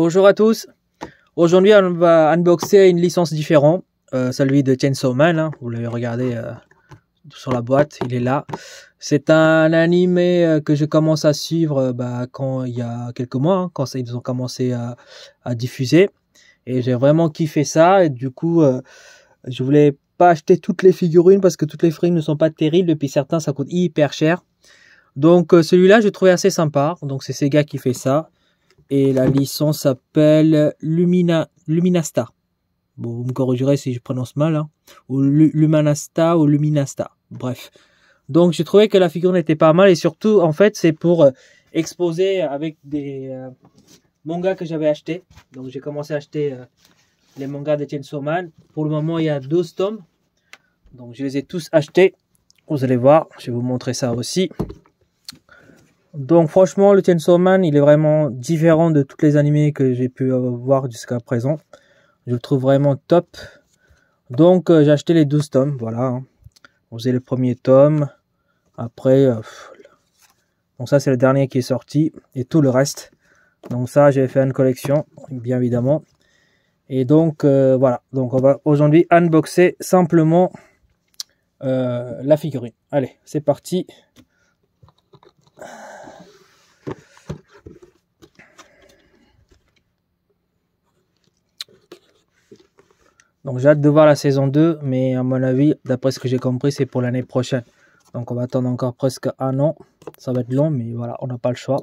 Bonjour à tous. Aujourd'hui, on va unboxer une licence différente, celui de Chainsaw Man. Hein. Vous l'avez regardé sur la boîte, il est là. C'est un animé que je commence à suivre quand il y a quelques mois, hein, quand ils ont commencé à diffuser. Et j'ai vraiment kiffé ça. Et du coup, je voulais pas acheter toutes les figurines parce que toutes les figurines ne sont pas terribles. Et puis certains, ça coûte hyper cher. Donc celui-là, je trouvais assez sympa. Donc c'est Sega qui fait ça. Et la licence s'appelle Luminasta. Bon, vous me corrigerez si je prononce mal, hein. Ou Luminasta ou Luminasta. Bref. Donc, j'ai trouvé que la figurine était pas mal. Et surtout, en fait, c'est pour exposer avec des mangas que j'avais achetés. Donc, j'ai commencé à acheter les mangas de Chainsaw Man. Pour le moment, il y a 12 tomes. Donc, je les ai tous achetés. Vous allez voir. Je vais vous montrer ça aussi. Donc franchement, le Chainsaw Man, il est vraiment différent de tous les animés que j'ai pu voir jusqu'à présent. Je le trouve vraiment top. Donc j'ai acheté les 12 tomes, voilà. Hein. Vous avez le premier tome. Après, donc ça c'est le dernier qui est sorti. Et tout le reste. Donc ça, j'ai fait une collection, bien évidemment. Et donc voilà. Donc on va aujourd'hui unboxer simplement la figurine. Allez, c'est parti. Donc j'ai hâte de voir la saison 2, mais à mon avis, d'après ce que j'ai compris, c'est pour l'année prochaine. Donc on va attendre encore presque un an. Ça va être long, mais voilà, on n'a pas le choix.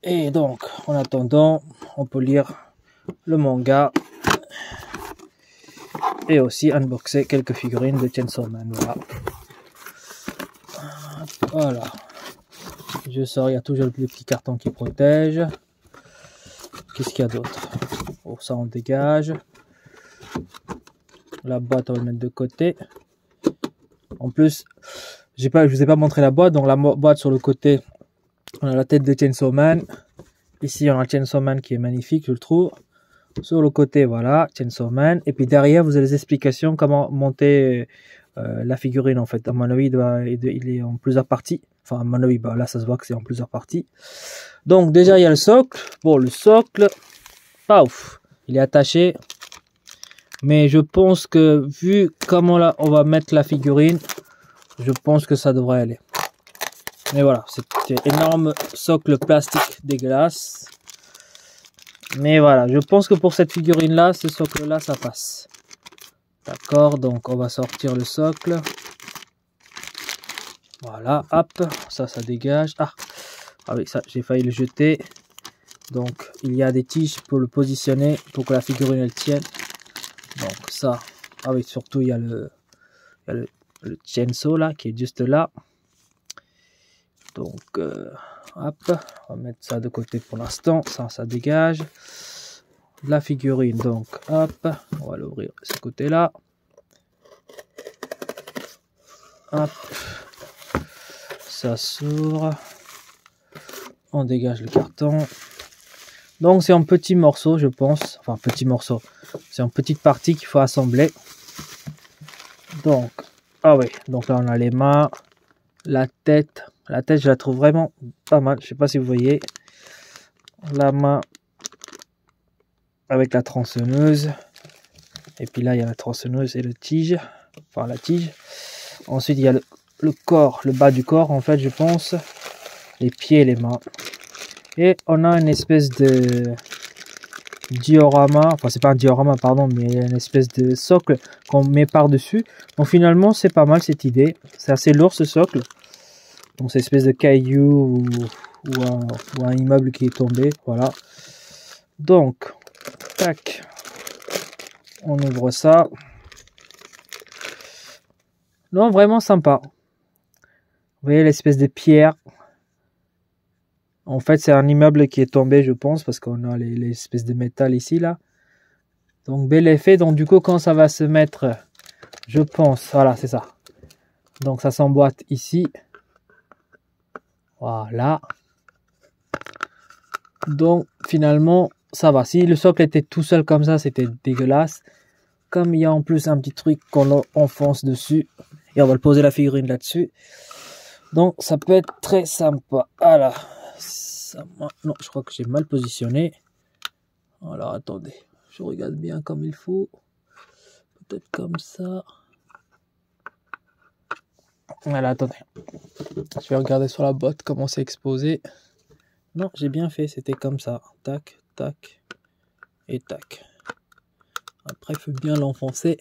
Et donc, en attendant, on peut lire le manga. Et aussi unboxer quelques figurines de Chainsaw Man. Voilà. Voilà. Je sors, il y a toujours le petit carton qui protège. Qu'est-ce qu'il y a d'autre? Oh, ça on dégage. La boîte on va le mettre de côté. En plus, je vous ai pas montré la boîte. Donc la boîte sur le côté, on a la tête de Chainsaw Man. Ici on a Chainsaw Man qui est magnifique, je le trouve. Sur le côté, voilà, Chainsaw Man. Et puis derrière, vous avez les explications comment monter la figurine en fait. À mon avis, il est en plusieurs parties. Enfin, à mon avis, là ça se voit que c'est en plusieurs parties. Donc déjà il y a le socle. Bon, le socle, pas ouf. Il est attaché. Mais je pense que vu comment là on va mettre la figurine, je pense que ça devrait aller. Mais voilà, c'est énorme socle plastique dégueulasse. Mais voilà, je pense que pour cette figurine là, ce socle là, ça passe. D'accord, donc on va sortir le socle. Voilà, hop, ça dégage. Ah oui, ça j'ai failli le jeter. Donc il y a des tiges pour le positionner, pour que la figurine elle tienne. Donc ça, ah oui, surtout il y a le chainsaw là qui est juste là. Donc hop, on va mettre ça de côté pour l'instant. Ça dégage. La figurine, donc hop, on va l'ouvrir de ce côté là. Hop, ça s'ouvre. On dégage le carton. Donc c'est un petit morceau, je pense. Enfin, petit morceau. C'est une petite partie qu'il faut assembler. Donc, ah oui, donc là on a les mains, la tête. La tête, je la trouve vraiment pas mal. Je sais pas si vous voyez. La main avec la tronçonneuse. Et puis là, il y a la tronçonneuse et le tige. Enfin, la tige. Ensuite, il y a le corps, le bas du corps, en fait, je pense. Les pieds et les mains. Et on a une espèce de diorama. Enfin, c'est pas un diorama, pardon, mais une espèce de socle qu'on met par-dessus. Donc, finalement, c'est pas mal cette idée. C'est assez lourd, ce socle. Donc, c'est une espèce de caillou ou un immeuble qui est tombé. Voilà. Donc, tac. On ouvre ça. Non, vraiment sympa. Vous voyez l'espèce de pierre. En fait, c'est un immeuble qui est tombé, je pense, parce qu'on a les espèces de métal ici, là. Donc, bel effet. Donc, du coup, quand ça va se mettre, je pense, voilà, c'est ça. Donc, ça s'emboîte ici. Voilà. Donc, finalement, ça va. Si le socle était tout seul comme ça, c'était dégueulasse. Comme il y a en plus un petit truc qu'on enfonce dessus. Et on va le poser la figurine là-dessus. Donc, ça peut être très sympa. Voilà. Ça, non, je crois que j'ai mal positionné. Alors attendez, je regarde bien comme il faut. Peut-être comme ça. Voilà, attendez. Je vais regarder sur la boîte comment c'est exposé. Non, j'ai bien fait, c'était comme ça. Tac, tac et tac. Après, il faut bien l'enfoncer.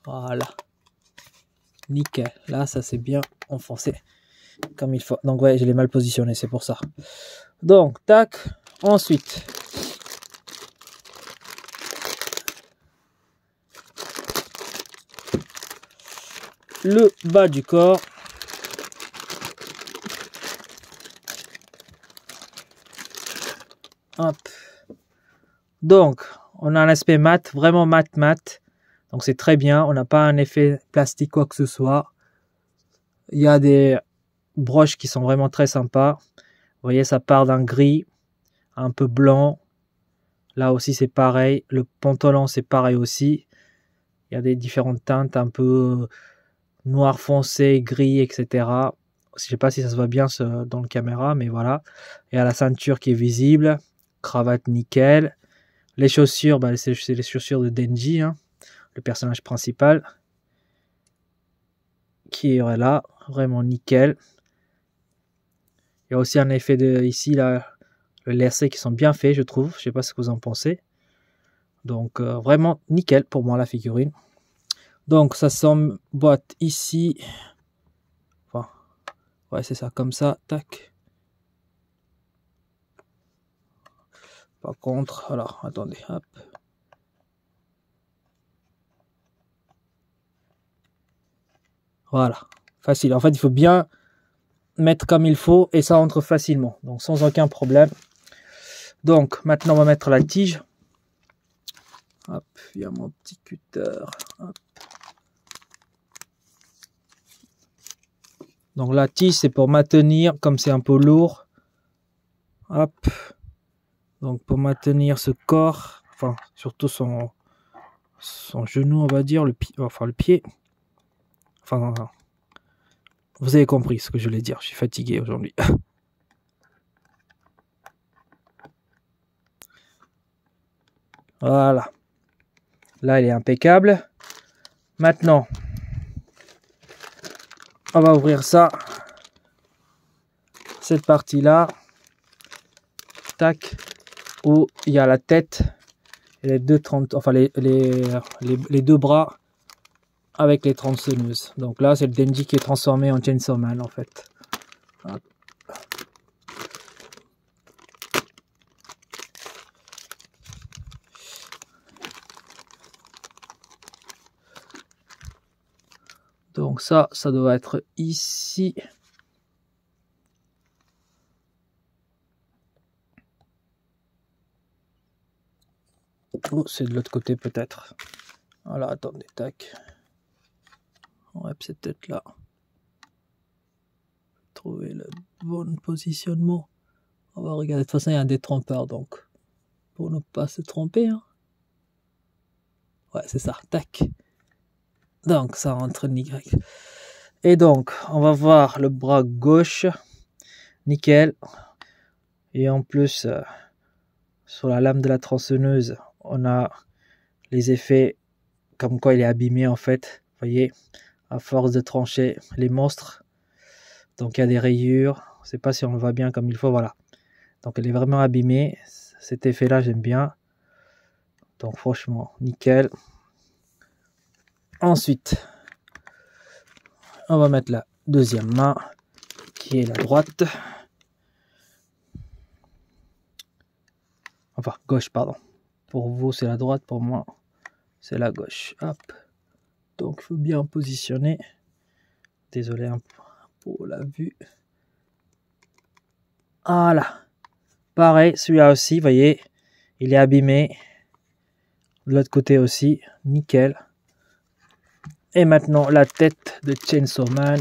Voilà. Nickel. Là, ça c'est bien enfoncé comme il faut. Donc ouais, je l'ai mal positionné, c'est pour ça. Donc, tac. Ensuite, le bas du corps. Hop. Donc, on a un aspect mat, vraiment mat. Donc c'est très bien. On n'a pas un effet plastique quoi que ce soit. Il y a des broches qui sont vraiment très sympas. Vous voyez, ça part d'un gris, un peu blanc. Là aussi c'est pareil. Le pantalon c'est pareil aussi. Il y a des différentes teintes un peu noir foncé, gris, etc. Je sais pas si ça se voit bien dans le caméra, mais voilà. Il y a la ceinture qui est visible. Cravate nickel. Les chaussures, bah, c'est les chaussures de Denji, hein, le personnage principal. Qui est là, vraiment nickel. Il y a aussi un effet de ici, là, le lacet qui sont bien faits, je trouve. Je sais pas ce que vous en pensez. Donc, vraiment nickel pour moi la figurine. Donc, ça s'emboîte ici. Enfin, ouais, c'est ça, comme ça, tac. Par contre, alors, attendez, hop. Voilà, facile. En fait, il faut bien mettre comme il faut et ça entre facilement. Donc, sans aucun problème. Donc, maintenant, on va mettre la tige. Hop, il y a mon petit cutter. Hop. Donc, la tige, c'est pour maintenir, comme c'est un peu lourd. Hop. Donc, pour maintenir ce corps, enfin, surtout son genou, on va dire, le pied, enfin, le pied. Enfin, vous avez compris ce que je voulais dire. Je suis fatigué aujourd'hui. Voilà. Là, il est impeccable. Maintenant, on va ouvrir ça. Cette partie-là. Tac. Où il y a la tête. Et les deux les deux bras avec les tronçonneuses. Donc là, c'est le Denji qui est transformé en Chainsaw Man, en fait. Hop. Donc ça doit être ici. Oh, c'est de l'autre côté peut-être. Voilà, attendez, tac. Ouais, c'est peut-être là. Trouver le bon positionnement. On va regarder. De toute façon, il y a un détrompeur, donc pour ne pas se tromper. Hein. Ouais, c'est ça, tac. Donc, ça rentre nickel. Et donc, on va voir le bras gauche. Nickel. Et en plus, sur la lame de la tronçonneuse, on a les effets comme quoi il est abîmé en fait. Vous voyez, à force de trancher les monstres. Donc il y a des rayures. Je ne sais pas si on le voit bien comme il faut. Voilà. Donc elle est vraiment abîmée. Cet effet-là, j'aime bien. Donc franchement, nickel. Ensuite, on va mettre la deuxième main, qui est la droite. Enfin, gauche, pardon. Pour vous, c'est la droite. Pour moi, c'est la gauche. Hop. Donc, il faut bien positionner. Désolé pour la vue. Voilà. Pareil, celui-là aussi, vous voyez, il est abîmé. De l'autre côté aussi, nickel. Et maintenant, la tête de Chainsaw Man.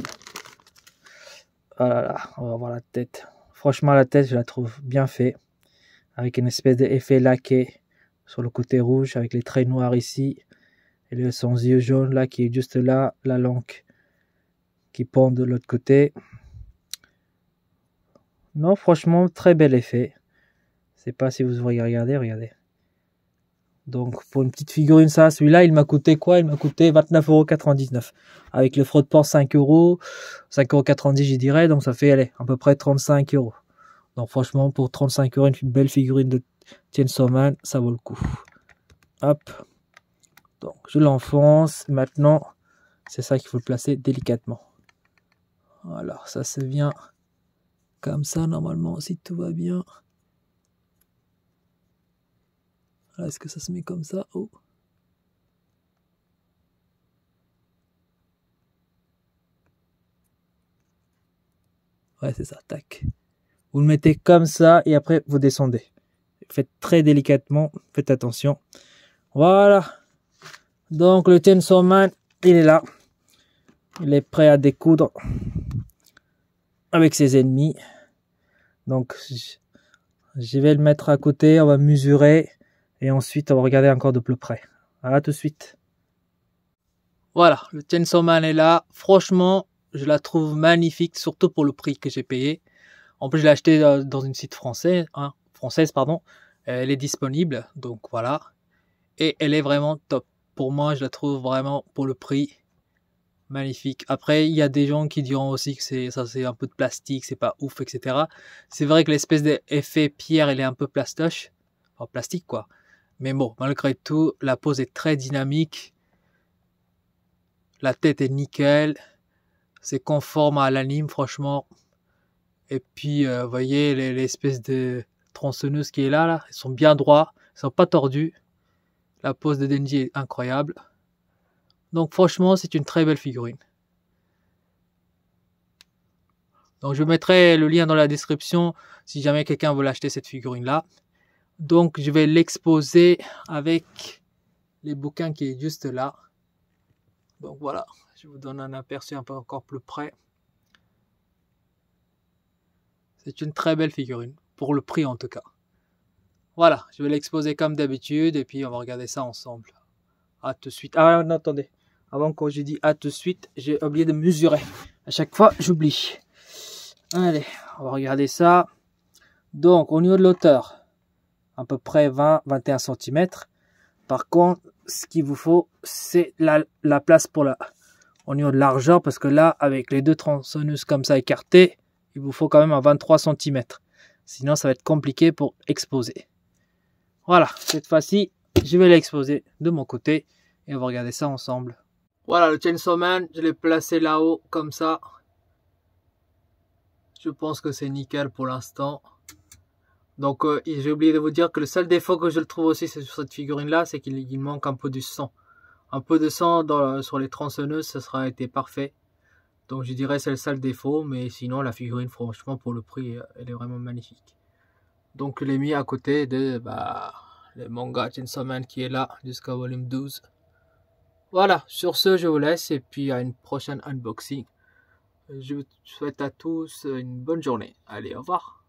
Voilà, on va voir la tête. Franchement, la tête, je la trouve bien faite. Avec une espèce d'effet laqué sur le côté rouge, avec les traits noirs ici. Et son yeux jaune là, qui est juste là, la langue qui pend de l'autre côté. Non, franchement, très bel effet. sais pas si vous auriez regardé, regardez. Donc pour une petite figurine ça, celui-là il m'a coûté quoi? Il m'a coûté 29,99 €. Avec le frais de port 5 €, 5,90 € j'y dirais, donc ça fait allez, à peu près 35 €. Donc franchement pour 35 € une belle figurine de Chainsaw Man, ça vaut le coup. Hop. Donc je l'enfonce. Maintenant c'est ça qu'il faut le placer délicatement. Voilà, ça se vient comme ça normalement si tout va bien. Est-ce que ça se met comme ça? Oh. Ouais, c'est ça, tac. Vous le mettez comme ça et après vous descendez. Faites très délicatement, faites attention. Voilà. Donc le Chainsaw Man, il est là. Il est prêt à découdre avec ses ennemis. Donc je vais le mettre à côté, on va mesurer et ensuite on va regarder encore de plus près. À tout de suite. Voilà, le Chainsaw Man est là. Franchement, je la trouve magnifique, surtout pour le prix que j'ai payé. En plus, je l'ai acheté dans une site française, pardon. Elle est disponible, donc voilà. Et elle est vraiment top. Pour moi, je la trouve vraiment pour le prix magnifique. Après, il y a des gens qui diront aussi que c'est un peu de plastique, c'est pas ouf, etc. C'est vrai que l'espèce d'effet pierre, elle est un peu plastoche, enfin plastique quoi. Mais bon, malgré tout, la pose est très dynamique. La tête est nickel. C'est conforme à l'anime, franchement. Et puis, vous voyez, l'espèce de tronçonneuse qui est là, ils sont bien droits, ils sont pas tordus. La pose de Denji est incroyable. Donc franchement, c'est une très belle figurine. Donc je mettrai le lien dans la description si jamais quelqu'un veut l'acheter cette figurine là. Donc je vais l'exposer avec les bouquins qui est juste là. Donc voilà, je vous donne un aperçu un peu encore plus près. C'est une très belle figurine, pour le prix en tout cas. Voilà, je vais l'exposer comme d'habitude et puis on va regarder ça ensemble. À tout de suite. Ah non, attendez. Avant quand j'ai dit à tout de suite, j'ai oublié de mesurer. À chaque fois, j'oublie. Allez, on va regarder ça. Donc, au niveau de l'auteur, à peu près 20-21 cm. Par contre, ce qu'il vous faut, c'est la place pour au niveau de largeur, parce que là, avec les deux tronçonneuses comme ça écartées, il vous faut quand même un 23 cm. Sinon, ça va être compliqué pour exposer. Voilà, cette fois-ci, je vais l'exposer de mon côté et on va regarder ça ensemble. Voilà, le Chainsaw Man, je l'ai placé là-haut, comme ça. Je pense que c'est nickel pour l'instant. Donc, j'ai oublié de vous dire que le seul défaut que je le trouve aussi sur cette figurine-là, c'est qu'il manque un peu du sang. Un peu de sang sur les tronçonneuses, ça sera été parfait. Donc, je dirais c'est le seul défaut, mais sinon, la figurine, franchement, pour le prix, elle est vraiment magnifique. Donc, je l'ai mis à côté de le manga Chainsaw Man qui est là, jusqu'à volume 12. Voilà, sur ce, je vous laisse et puis à une prochaine unboxing. Je vous souhaite à tous une bonne journée. Allez, au revoir.